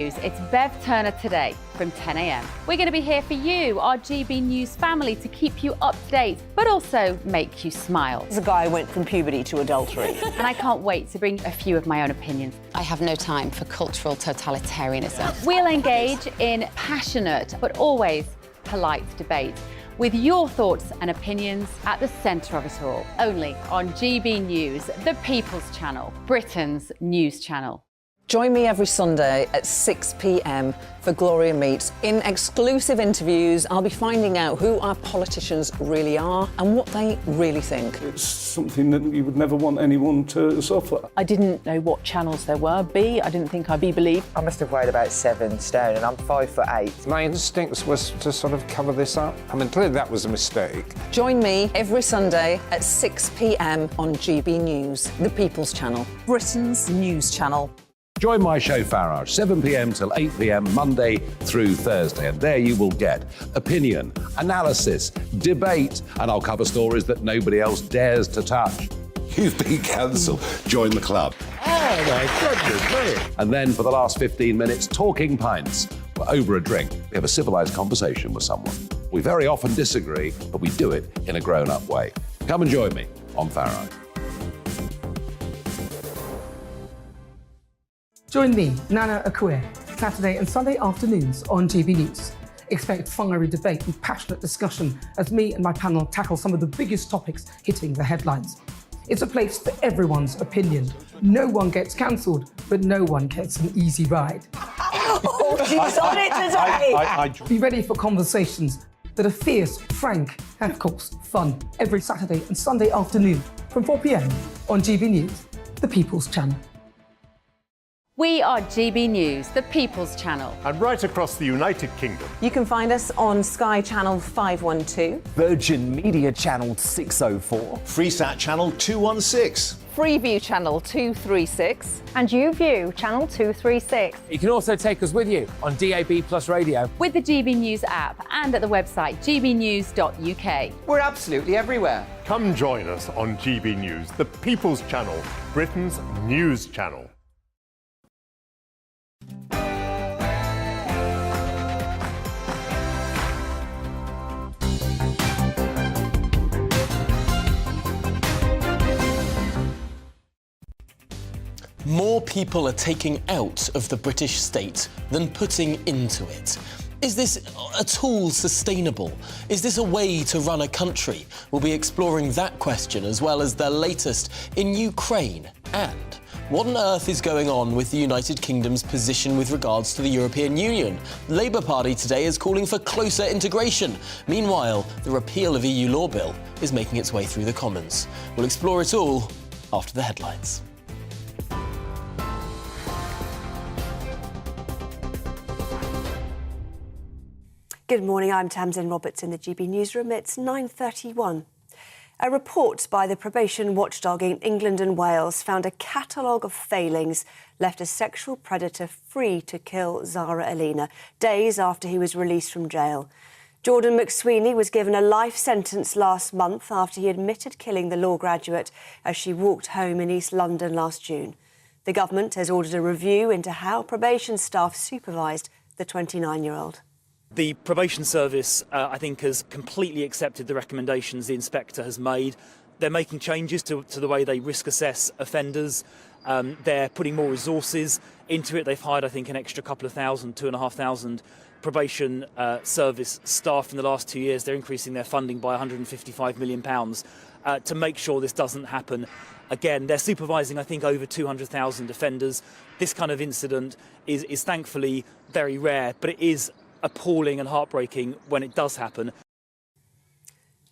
It's Bev Turner today from 10 a.m. We're going to be here for you, our GB News family, to keep you up to date, but also make you smile. The guy went from puberty to adultery. And I can't wait to bring a few of my own opinions. I have no time for cultural totalitarianism. We'll engage in passionate, but always polite debate, with your thoughts and opinions at the centre of it all. Only on GB News, the People's Channel, Britain's news channel. Join me every Sunday at 6 p.m. for Gloria Meets. In exclusive interviews, I'll be finding out who our politicians really are and what they really think. It's something that you would never want anyone to suffer. I didn't know what channels there were. I didn't think I'd be believed. I must have weighed about 7 stone and I'm 5'8". My instincts was to sort of cover this up. I mean, clearly that was a mistake. Join me every Sunday at 6 p.m. on GB News, the People's Channel, Britain's news channel. Join my show Farage, 7 p.m. till 8 p.m. Monday through Thursday, and there you will get opinion, analysis, debate, and I'll cover stories that nobody else dares to touch. You've been cancelled. Join the club. Oh my goodness me! And then for the last 15 minutes, talking pints. Over a drink, we have a civilised conversation with someone. We very often disagree, but we do it in a grown-up way. Come and join me on Farage. Join me, Nana Akue, Saturday and Sunday afternoons on GB News. Expect fiery debate and passionate discussion as me and my panel tackle some of the biggest topics hitting the headlines. It's a place for everyone's opinion. No one gets cancelled, but no one gets an easy ride. Oh, she's on it today! Be ready for conversations that are fierce, frank, and of course, fun. Every Saturday and Sunday afternoon from 4 p.m. on GB News, the People's Channel. We are GB News, the People's Channel. And right across the United Kingdom. You can find us on Sky Channel 512, Virgin Media Channel 604, Freesat Channel 216, Freeview Channel 236, and YouView Channel 236. You can also take us with you on DAB+ radio, with the GB News app and at the website gbnews.uk. We're absolutely everywhere. Come join us on GB News, the People's Channel, Britain's news channel. More people are taking out of the British state than putting into it. Is this at all sustainable? Is this a way to run a country? We'll be exploring that question as well as the latest in Ukraine and what on earth is going on with the United Kingdom's position with regards to the European Union? The Labour Party today is calling for closer integration. Meanwhile, the repeal of EU law bill is making its way through the Commons. We'll explore it all after the headlines. Good morning, I'm Tamsin Roberts in the GB newsroom. It's 9:31. A report by the probation watchdog in England and Wales found a catalogue of failings left a sexual predator free to kill Zara Alina days after he was released from jail. Jordan McSweeney was given a life sentence last month after he admitted killing the law graduate as she walked home in East London last June. The government has ordered a review into how probation staff supervised the 29-year-old. The probation service, I think, has completely accepted the recommendations the inspector has made. They're making changes to the way they risk assess offenders. They're putting more resources into it. They've hired, I think, an extra couple of thousand, 2,500 probation service staff in the last 2 years. They're increasing their funding by £155 million to make sure this doesn't happen again. They're supervising, I think, over 200,000 offenders. This kind of incident is thankfully very rare, but it is appalling and heartbreaking when it does happen.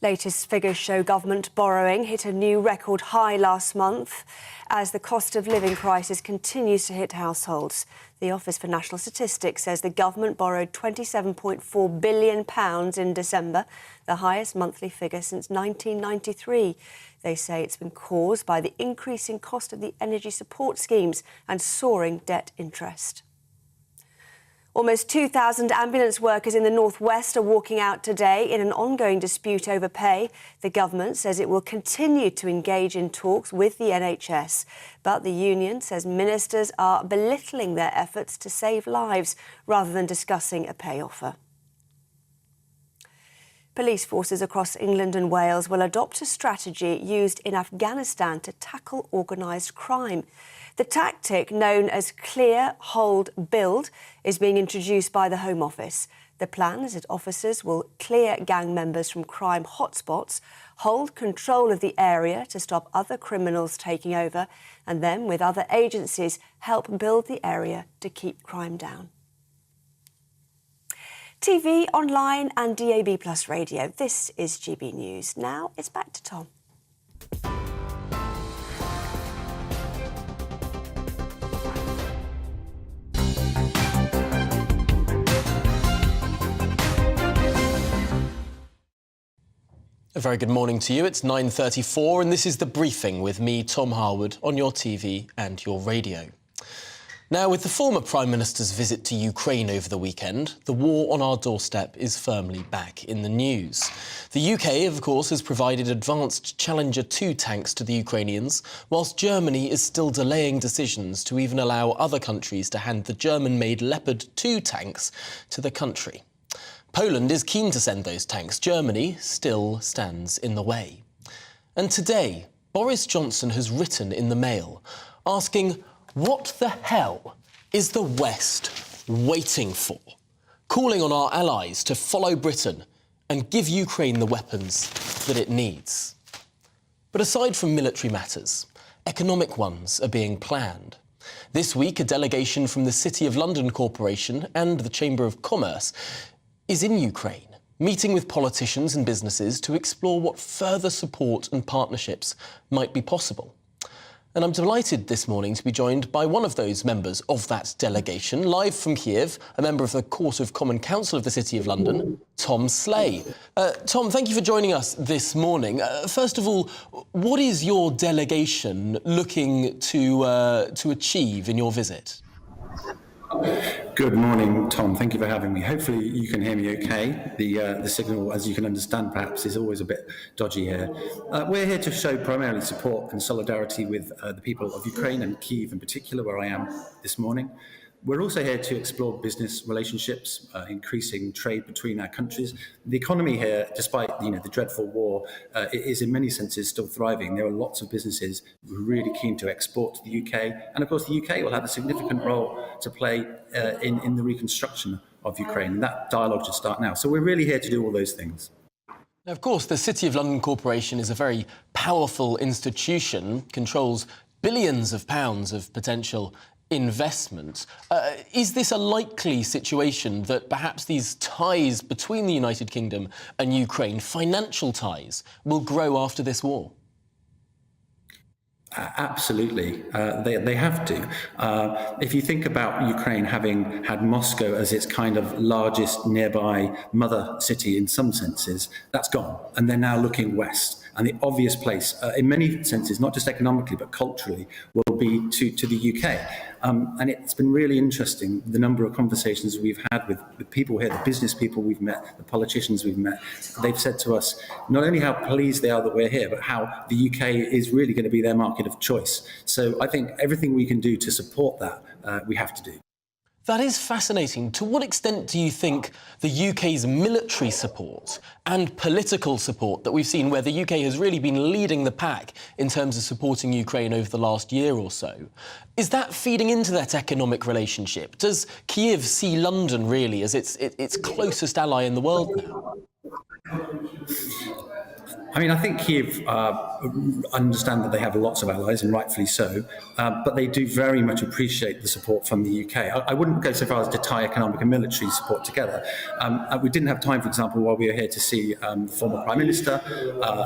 Latest figures show government borrowing hit a new record high last month as the cost of living crisis continues to hit households. The Office for National Statistics says the government borrowed £27.4 billion in December, the highest monthly figure since 1993. They say it's been caused by the increasing cost of the energy support schemes and soaring debt interest. Almost 2,000 ambulance workers in the northwest are walking out today in an ongoing dispute over pay. The government says it will continue to engage in talks with the NHS, but the union says ministers are belittling their efforts to save lives rather than discussing a pay offer. Police forces across England and Wales will adopt a strategy used in Afghanistan to tackle organised crime. The tactic, known as Clear, Hold, Build, is being introduced by the Home Office. The plan is that officers will clear gang members from crime hotspots, hold control of the area to stop other criminals taking over, and then, with other agencies, help build the area to keep crime down. TV, online and DAB+ radio. This is GB News. Now it's back to Tom. A very good morning to you. It's 9:34 and this is The Briefing with me, Tom Harwood, on your TV and your radio. Now, with the former Prime Minister's visit to Ukraine over the weekend, the war on our doorstep is firmly back in the news. The UK, of course, has provided advanced Challenger 2 tanks to the Ukrainians, whilst Germany is still delaying decisions to even allow other countries to hand the German-made Leopard 2 tanks to the country. Poland is keen to send those tanks. Germany still stands in the way. And today, Boris Johnson has written in the Mail asking, what the hell is the West waiting for? Calling on our allies to follow Britain and give Ukraine the weapons that it needs. But aside from military matters, economic ones are being planned. This week, a delegation from the City of London Corporation and the Chamber of Commerce is in Ukraine, meeting with politicians and businesses to explore what further support and partnerships might be possible. And I'm delighted this morning to be joined by one of those members of that delegation, live from Kiev, a member of the Court of Common Council of the City of London, Tom Slay. Tom, thank you for joining us this morning. First of all, what is your delegation looking to achieve in your visit? Good morning, Tom. Thank you for having me. Hopefully you can hear me okay. The signal, as you can understand, perhaps is always a bit dodgy here. We're here to show primarily support and solidarity with the people of Ukraine and Kyiv in particular, where I am this morning. We're also here to explore business relationships, increasing trade between our countries. The economy here, despite the dreadful war, is in many senses still thriving. There are lots of businesses who are really keen to export to the UK, and of course the UK will have a significant role to play in the reconstruction of Ukraine. And that dialogue should start now. So we're really here to do all those things. Now, of course, the City of London Corporation is a very powerful institution, controls billions of pounds of potential investment. Is this a likely situation that perhaps these ties between the United Kingdom and Ukraine, financial ties, will grow after this war? Absolutely. They have to. If you think about Ukraine having had Moscow as its kind of largest nearby mother city in some senses, that's gone. And they're now looking west. And the obvious place, in many senses, not just economically, but culturally, will be to the UK. And it's been really interesting, the number of conversations we've had with people here, the business people we've met, the politicians we've met. They've said to us not only how pleased they are that we're here, but how the UK is really going to be their market of choice. So I think everything we can do to support that, we have to do. That is fascinating. To what extent do you think the UK's military support and political support that we've seen, where the UK has really been leading the pack in terms of supporting Ukraine over the last year or so, is that feeding into that economic relationship? Does Kyiv see London really as its closest ally in the world now? I mean, I think Kyiv understand that they have lots of allies, and rightfully so, but they do very much appreciate the support from the UK. I wouldn't go so far as to tie economic and military support together. We didn't have time, for example, while we were here to see the former Prime Minister,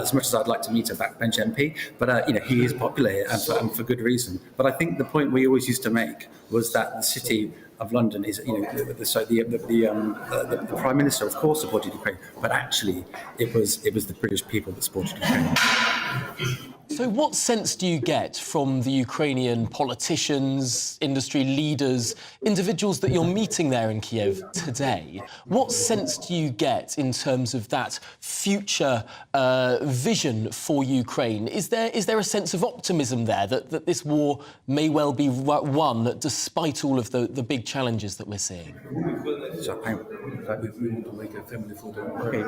as much as I'd like to meet a backbench MP, but he is popular here, and for good reason. But I think the point we always used to make was that the City of London is, the Prime Minister, of course, supported Ukraine, but actually it was the British people that supported Ukraine. So what sense do you get from the Ukrainian politicians, industry leaders, individuals that you're meeting there in Kiev today? What sense do you get in terms of that future vision for Ukraine? Is there a sense of optimism there that this war may well be won despite all of the big challenges that we're seeing? Okay,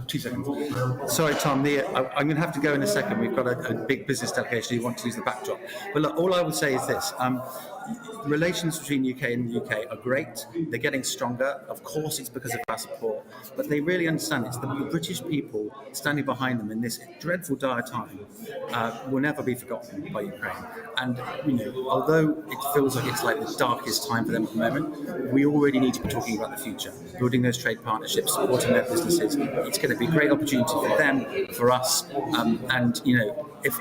2 seconds. Sorry, Tom, I'm going to have to go in a second. We've got a big business delegation who want to use the backdrop. But look, all I would say is this. Relations between UK and the UK are great. They're getting stronger. Of course, it's because of our support. But they really understand it's the British people standing behind them in this dreadful, dire time will never be forgotten by Ukraine. And, although it feels like it's like the darkest time for them at the moment, we already need to be talking about the future, building those trade partnerships, supporting their businesses. It's going to be a great opportunity for them, for us, and,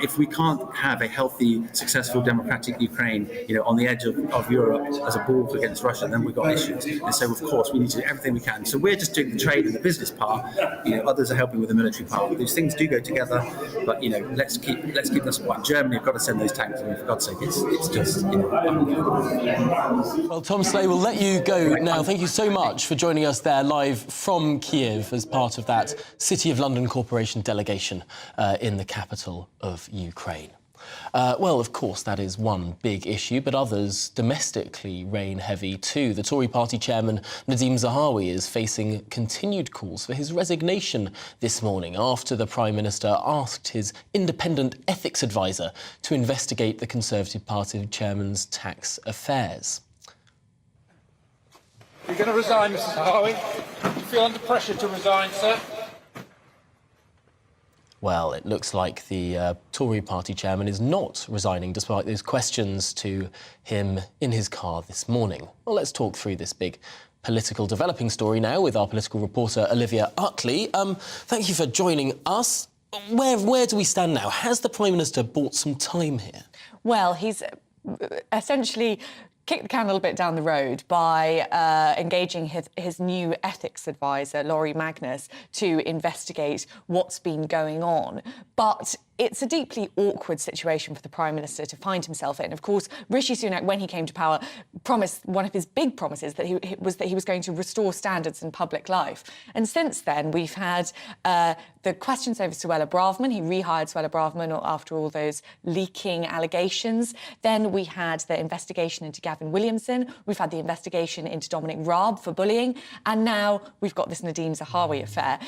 if we can't have a healthy, successful, democratic Ukraine, on the edge of Europe as a bulwark against Russia, then we've got issues. And so, of course, we need to do everything we can. So we're just doing the trade and the business part. Others are helping with the military part. These things do go together, but let's keep this one. Germany have got to send those tanks. I mean, for God's sake, it's just Well, Tom Slay, we'll let you go now. Thank you so much for joining us there live from Kiev as part of that City of London Corporation delegation in the capital of Ukraine. Well, of course, that is one big issue, but others domestically reign heavy too. The Tory party chairman, Nadhim Zahawi, is facing continued calls for his resignation this morning after the Prime Minister asked his independent ethics advisor to investigate the Conservative Party chairman's tax affairs. You're going to resign, Mrs Zahawi? Do you feel under pressure to resign, sir? Well, it looks like the Tory party chairman is not resigning despite those questions to him in his car this morning. Well, let's talk through this big political developing story now with our political reporter Olivia Utley. Thank you for joining us. Where do we stand now? Has the Prime Minister bought some time here? Well, he's essentially kicked the can a little bit down the road by engaging his new ethics advisor, Laurie Magnus, to investigate what's been going on. But it's a deeply awkward situation for the Prime Minister to find himself in. Of course, Rishi Sunak, when he came to power, promised one of his big promises that he was going to restore standards in public life. And since then, we've had the questions over Suella Braverman. He rehired Suella Braverman after all those leaking allegations. Then we had the investigation into Gavin Williamson. We've had the investigation into Dominic Raab for bullying. And now we've got this Nadhim Zahawi affair.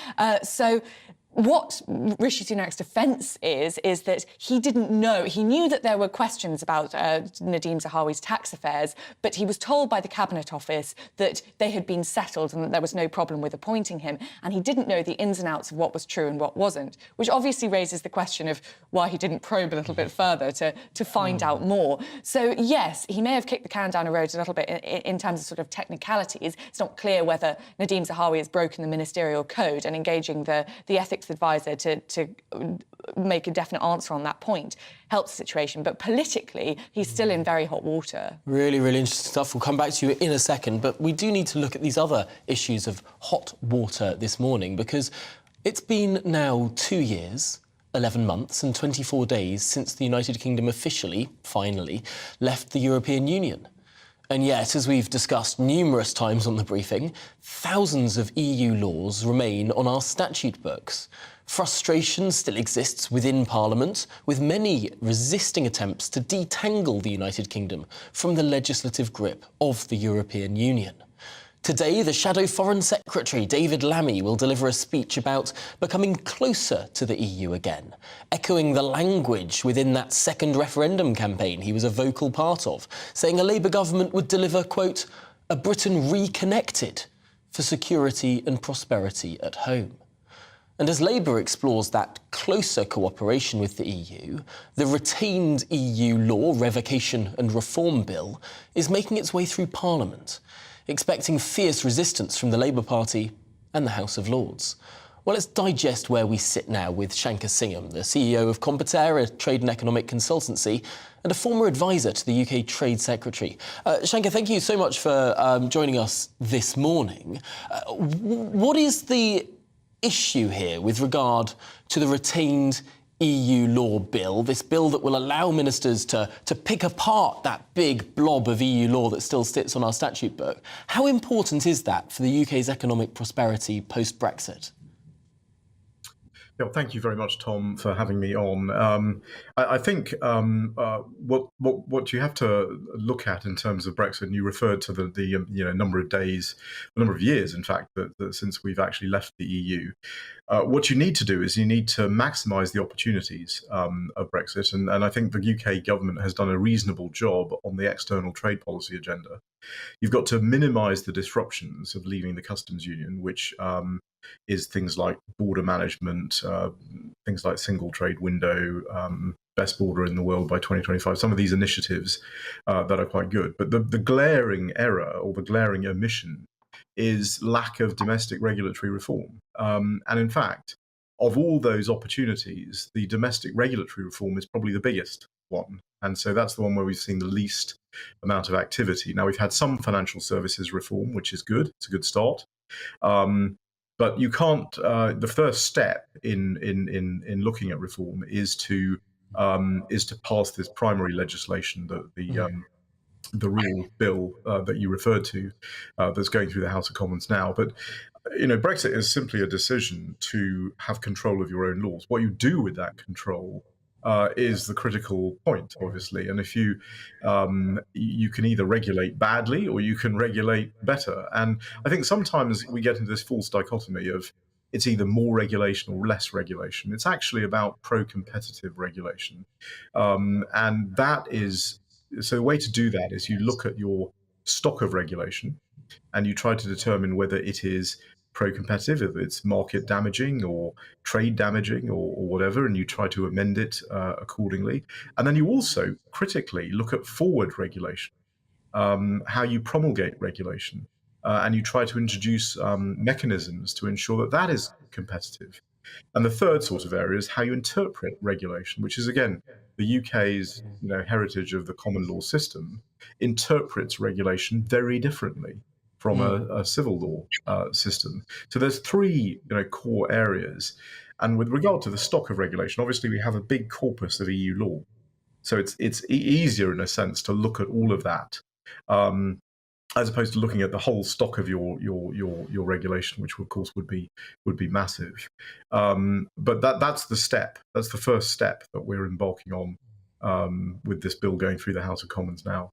So what Rishi Sunak's defence is that he didn't know. He knew that there were questions about Nadhim Zahawi's tax affairs, but he was told by the Cabinet Office that they had been settled and that there was no problem with appointing him. And he didn't know the ins and outs of what was true and what wasn't, which obviously raises the question of why he didn't probe a little bit further to find out more. So, yes, he may have kicked the can down the road a little bit in terms of sort of technicalities. It's not clear whether Nadhim Zahawi has broken the ministerial code, and engaging the ethics advisor to make a definite answer on that point helps the situation. But politically, he's still in very hot water. Really, really interesting stuff. We'll come back to you in a second, but we do need to look at these other issues of hot water this morning, because it's been now 2 years, 11 months and 24 days since the United Kingdom officially, finally, left the European Union. And yet, as we've discussed numerous times on the briefing, thousands of EU laws remain on our statute books. Frustration still exists within Parliament, with many resisting attempts to detangle the United Kingdom from the legislative grip of the European Union. Today, the Shadow Foreign Secretary, David Lammy, will deliver a speech about becoming closer to the EU again, echoing the language within that second referendum campaign he was a vocal part of, saying a Labour government would deliver, quote, a Britain reconnected for security and prosperity at home. And as Labour explores that closer cooperation with the EU, the retained EU law revocation and reform bill is making its way through Parliament, expecting fierce resistance from the Labour Party and the House of Lords. Well, let's digest where we sit now with Shankar Singham, the CEO of Competare, a trade and economic consultancy, and a former advisor to the UK Trade Secretary. Shankar, thank you so much for joining us this morning. What is the issue here with regard to the retained EU law bill, this bill that will allow ministers to pick apart that big blob of EU law that still sits on our statute book. How important is that for the UK's economic prosperity post-Brexit? Yeah, thank you very much, Tom, for having me on. I think what you have to look at in terms of Brexit, and you referred to the number of days, the number of years, in fact, that since we've actually left the EU. What you need to do is you need to maximise the opportunities of Brexit, and I think the UK government has done a reasonable job on the external trade policy agenda. You've got to minimise the disruptions of leaving the customs union, which is things like border management, things like single trade window, best border in the world by 2025, some of these initiatives that are quite good. But the glaring error or the glaring omission is lack of domestic regulatory reform. And in fact, of all those opportunities, the domestic regulatory reform is probably the biggest one. And so that's the one where we've seen the least amount of activity. Now, we've had some financial services reform, which is good. It's a good start. But you can't. The first step in looking at reform is to pass this primary legislation, the real bill that you referred to, that's going through the House of Commons now. But Brexit is simply a decision to have control of your own laws. What you do with that control is the critical point, obviously. And if you can either regulate badly or you can regulate better. And I think sometimes we get into this false dichotomy of it's either more regulation or less regulation. It's actually about pro-competitive regulation. And that is, so the way to do that is you look at your stock of regulation and you try to determine whether it is pro-competitive, if it's market damaging or trade damaging or whatever, and you try to amend it accordingly. And then you also critically look at forward regulation, how you promulgate regulation, and you try to introduce mechanisms to ensure that that is competitive. And the third sort of area is how you interpret regulation, which is, again, the UK's heritage of the common law system interprets regulation very differently from a civil law system. So there's three core areas. And with regard to the stock of regulation, obviously we have a big corpus of EU law. So it's easier in a sense to look at all of that, as opposed to looking at the whole stock of your regulation, which of course would be massive. But that's the step. That's the first step that we're embarking on with this bill going through the House of Commons now.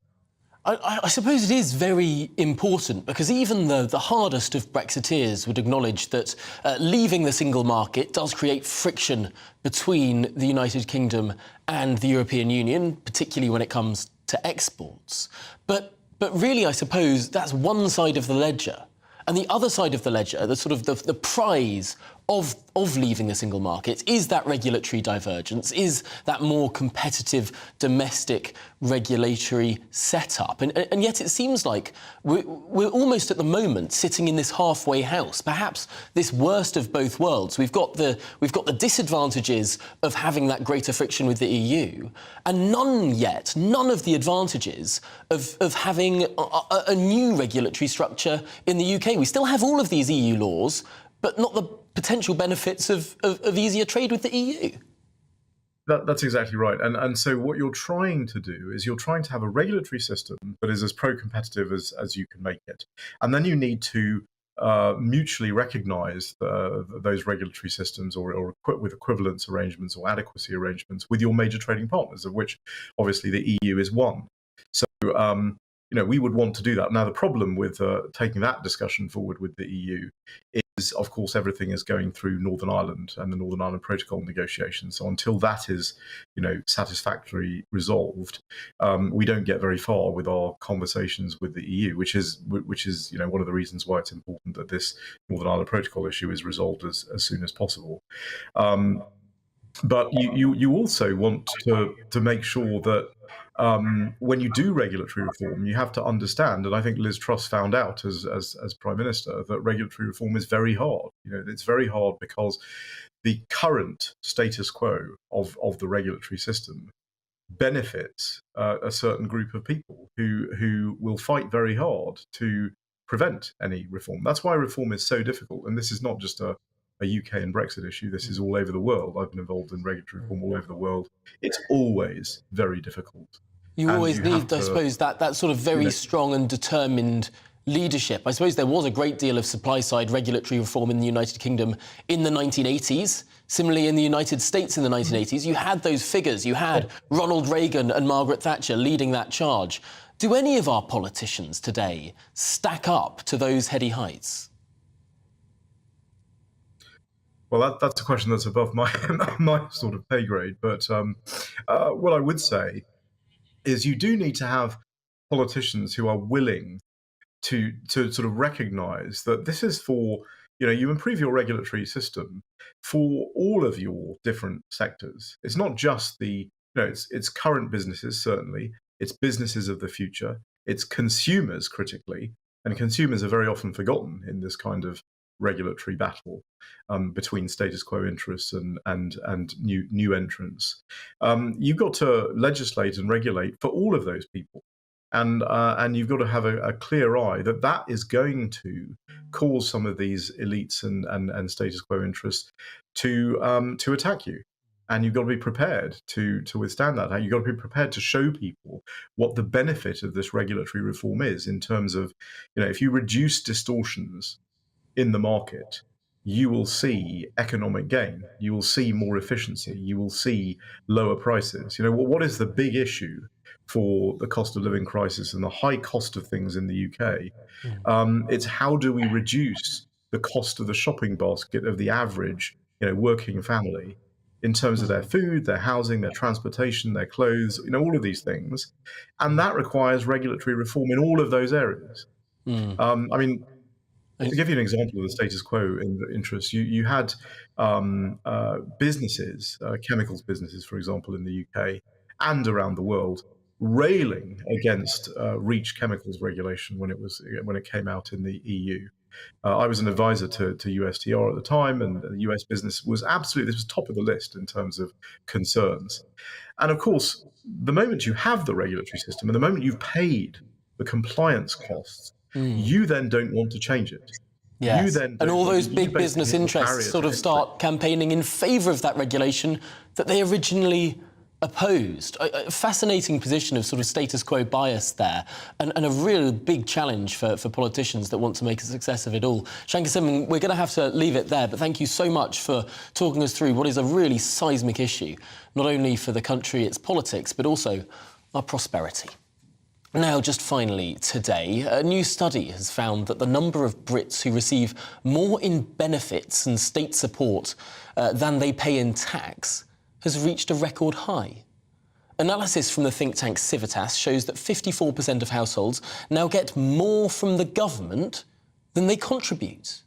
I suppose it is very important because even the hardest of Brexiteers would acknowledge that leaving the single market does create friction between the United Kingdom and the European Union, particularly when it comes to exports. But really, I suppose that's one side of the ledger. And the other side of the ledger, the sort of the prize of leaving the single market, is that regulatory divergence, is that more competitive domestic regulatory setup. And yet it seems like we're almost at the moment sitting in this halfway house, perhaps this worst of both worlds. We've got the disadvantages of having that greater friction with the EU, and none of the advantages of having a new regulatory structure in the UK. We still have all of these EU laws, but not the potential benefits of easier trade with the EU. That's exactly right. And so what you're trying to do is you're trying to have a regulatory system that is as pro-competitive as you can make it. And then you need to mutually recognise those regulatory systems or with equivalence arrangements or adequacy arrangements with your major trading partners, of which obviously the EU is one. So we would want to do that. Now, the problem with taking that discussion forward with the EU is, of course, everything is going through Northern Ireland and the Northern Ireland Protocol negotiations. So until that is, satisfactorily resolved, we don't get very far with our conversations with the EU, which is one of the reasons why it's important that this Northern Ireland Protocol issue is resolved as soon as possible. But you also want to make sure that when you do regulatory reform, you have to understand, and I think Liz Truss found out as Prime Minister, that regulatory reform is very hard. It's very hard because the current status quo of the regulatory system benefits a certain group of people who will fight very hard to prevent any reform. That's why reform is so difficult. And this is not just a a UK and Brexit issue. This is all over the world. I've been involved in regulatory reform all over the world. It's always very difficult. You And always you need, have to, I suppose, that sort of very strong and determined leadership. I suppose there was a great deal of supply-side regulatory reform in the United Kingdom in the 1980s. Similarly, in the United States in the 1980s, you had those figures. You had Ronald Reagan and Margaret Thatcher leading that charge. Do any of our politicians today stack up to those heady heights? Well, that's a question that's above my my sort of pay grade. But what I would say is you do need to have politicians who are willing to sort of recognise that this is for, you improve your regulatory system for all of your different sectors. It's not just it's current businesses, certainly. It's businesses of the future. It's consumers, critically. And consumers are very often forgotten in this kind of regulatory battle between status quo interests and new entrants. You've got to legislate and regulate for all of those people. And you've got to have a clear eye that is going to cause some of these elites and status quo interests to attack you. And you've got to be prepared to withstand that. You've got to be prepared to show people what the benefit of this regulatory reform is in terms of, if you reduce distortions in the market, you will see economic gain. You will see more efficiency. You will see lower prices. What is the big issue for the cost of living crisis and the high cost of things in the UK? It's how do we reduce the cost of the shopping basket of the average, working family in terms of their food, their housing, their transportation, their clothes, all of these things. And that requires regulatory reform in all of those areas. To give you an example of the status quo interests, you had businesses, chemicals businesses, for example, in the UK and around the world, railing against REACH chemicals regulation when it came out in the EU. I was an advisor to USTR at the time, and the US business was this was top of the list in terms of concerns. And of course, the moment you have the regulatory system and the moment you've paid the compliance costs, you then don't want to change it. Yes. And all those big business interests sort of start campaigning in favour of that regulation that they originally opposed. A fascinating position of sort of status quo bias there, and a real big challenge for politicians that want to make a success of it all. Shankar Simon, we're going to have to leave it there, but thank you so much for talking us through what is a really seismic issue, not only for the country, its politics, but also our prosperity. Now, just finally today, a new study has found that the number of Brits who receive more in benefits and state support than they pay in tax has reached a record high. Analysis from the think tank Civitas shows that 54% of households now get more from the government than they contribute.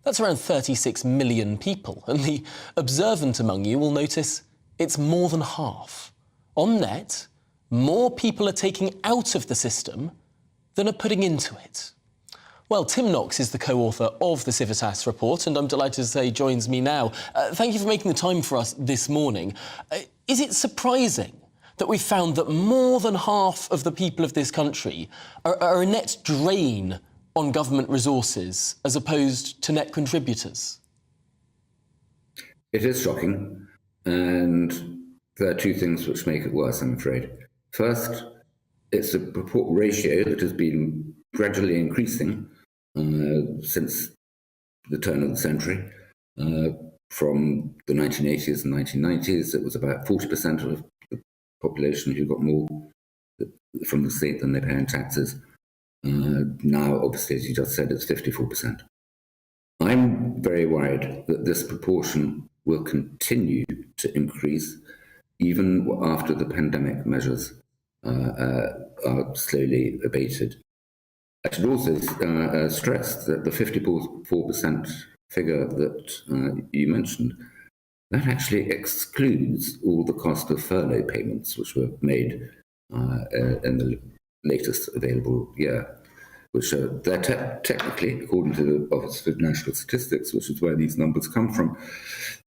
That's around 36 million people, and the observant among you will notice it's more than half. On net, more people are taking out of the system than are putting into it. Well, Tim Knox is the co-author of the Civitas report, and I'm delighted to say joins me now. Thank you for making the time for us this morning. Is it surprising that we found that more than half of the people of this country are a net drain on government resources as opposed to net contributors? It is shocking, and there are two things which make it worse, I'm afraid. First, it's a ratio that has been gradually increasing since the turn of the century. From the 1980s and 1990s, it was about 40% of the population who got more from the state than they pay in taxes. Now, obviously, as you just said, it's 54%. I'm very worried that this proportion will continue to increase even after the pandemic measures are slowly abated. I should also stress that the 54% figure that you mentioned, that actually excludes all the cost of furlough payments which were made in the latest available year, which they're technically, according to the Office for National Statistics, which is where these numbers come from,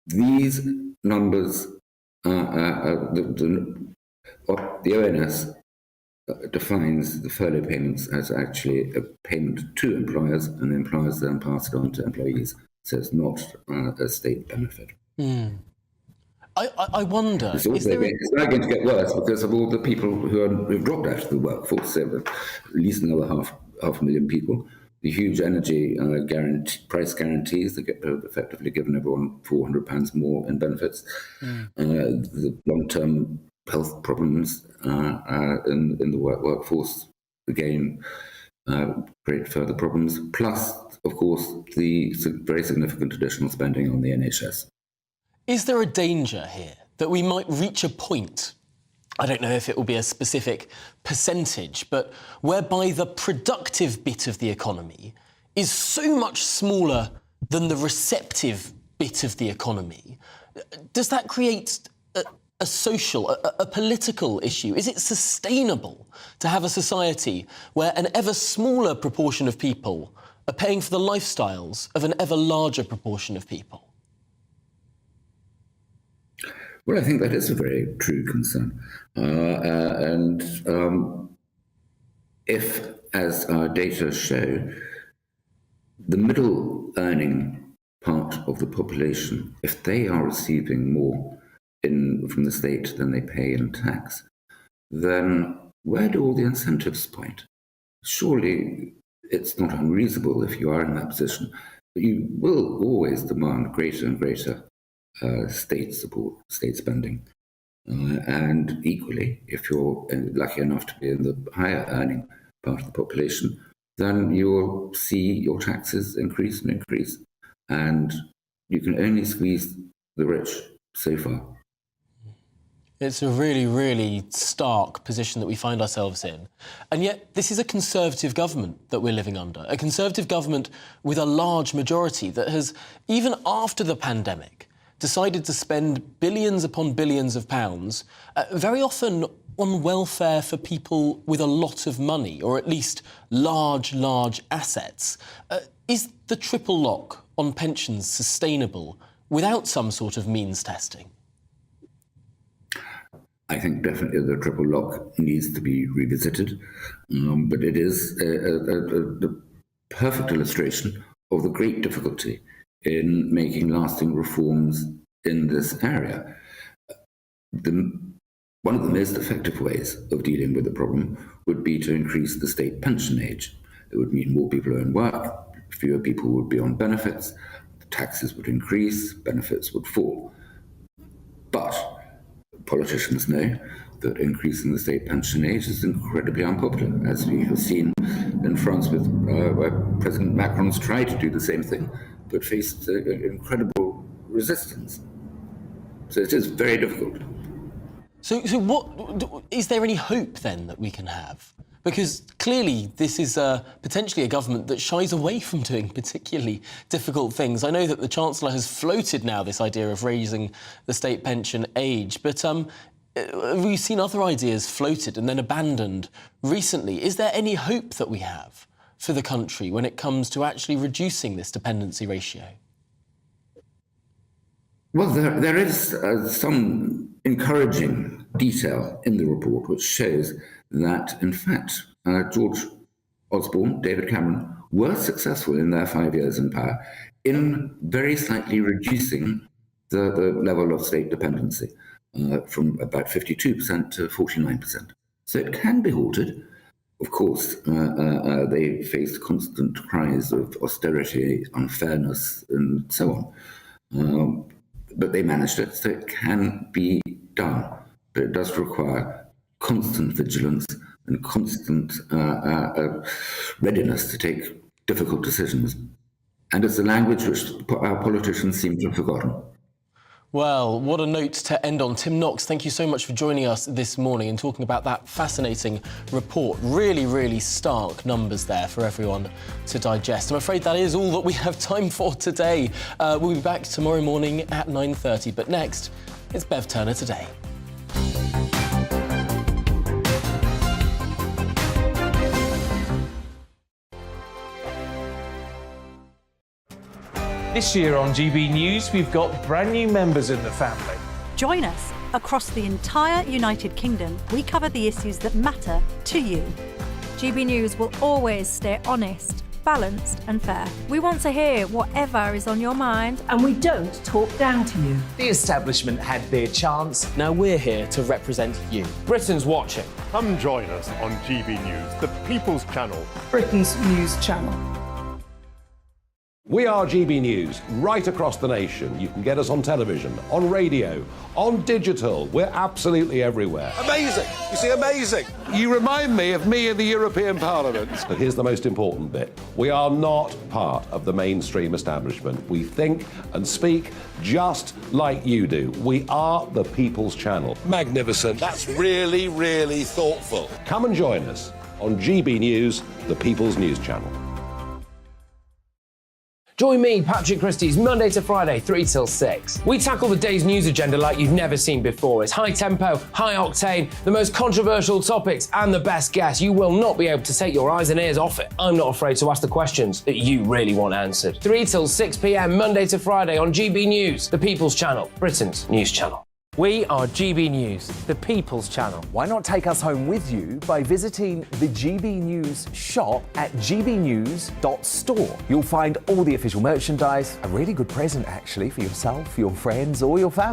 these numbers, the ONS defines the furlough payments as actually a payment to employers, and employers then pass it on to employees. So it's not a state benefit. I wonder, it's now going to get worse because of all the people who've dropped out of the workforce. So at least another half a million people. The huge energy price guarantees that get effectively given everyone £400 more in benefits. The long-term health problems in the workforce, again, create further problems. Plus, of course, the very significant additional spending on the NHS. Is there a danger here that we might reach a point, I don't know if it will be a specific percentage, but whereby the productive bit of the economy is so much smaller than the receptive bit of the economy? Does that create a social, a political issue? Is it sustainable to have a society where an ever smaller proportion of people are paying for the lifestyles of an ever larger proportion of people? Well, I think that is a very true concern. If, as our data show, the middle earning part of the population, if they are receiving more from the state than they pay in tax, then where do all the incentives point? Surely it's not unreasonable if you are in that position, but you will always demand greater and greater state support, state spending. And equally, if you're lucky enough to be in the higher earning part of the population, then you will see your taxes increase and increase. And you can only squeeze the rich so far. It's a really, really stark position that we find ourselves in. And yet this is a Conservative government that we're living under, a Conservative government with a large majority that has, even after the pandemic, decided to spend billions upon billions of pounds, very often on welfare for people with a lot of money, or at least large assets. Is the triple lock on pensions sustainable without some sort of means testing? I think definitely the triple lock needs to be revisited, but it is the perfect illustration of the great difficulty in making lasting reforms in this area. One of the most effective ways of dealing with the problem would be to increase the state pension age. It would mean more people are in work, fewer people would be on benefits, taxes would increase, benefits would fall. But politicians know that increasing the state pension age is incredibly unpopular, as we have seen in France, where President Macron's tried to do the same thing, but faced incredible resistance. So it is very difficult. So what is there any hope then that we can have? Because clearly this is potentially a government that shies away from doing particularly difficult things. I know that the Chancellor has floated now this idea of raising the state pension age, but we've seen other ideas floated and then abandoned recently. Is there any hope that we have for the country when it comes to actually reducing this dependency ratio? Well, there is some encouraging detail in the report which shows that, in fact, George Osborne, David Cameron were successful in their 5 years in power in very slightly reducing the level of state dependency from about 52% to 49%. So it can be halted. Of course, they faced constant cries of austerity, unfairness, and so on. But they managed it, so it can be done. But it does require constant vigilance and constant readiness to take difficult decisions. And it's a language which our politicians seem to have forgotten. Well, what a note to end on. Tim Knox, thank you so much for joining us this morning and talking about that fascinating report. Really, really stark numbers there for everyone to digest. I'm afraid that is all that we have time for today. We'll be back tomorrow morning at 9:30. But next, it's Bev Turner Today. This year on GB News, we've got brand new members in the family. Join us. Across the entire United Kingdom, we cover the issues that matter to you. GB News will always stay honest, balanced and fair. We want to hear whatever is on your mind. And we don't talk down to you. The establishment had their chance. Now we're here to represent you. Britain's watching. Come join us on GB News, the People's Channel. Britain's news channel. We are GB News, right across the nation. You can get us on television, on radio, on digital. We're absolutely everywhere. Amazing. You see, amazing. You remind me of me in the European Parliament. But here's the most important bit. We are not part of the mainstream establishment. We think and speak just like you do. We are the People's Channel. Magnificent. That's really, really thoughtful. Come and join us on GB News, the People's News Channel. Join me, Patrick Christie's, Monday to Friday, 3 till 6. We tackle the day's news agenda like you've never seen before. It's high tempo, high octane, the most controversial topics, and the best guests. You will not be able to take your eyes and ears off it. I'm not afraid to ask the questions that you really want answered. 3 till 6 p.m, Monday to Friday on GB News, the People's Channel, Britain's news channel. We are GB News, the People's Channel. Why not take us home with you by visiting the GB News shop at gbnews.store. You'll find all the official merchandise, a really good present actually for yourself, your friends or your family.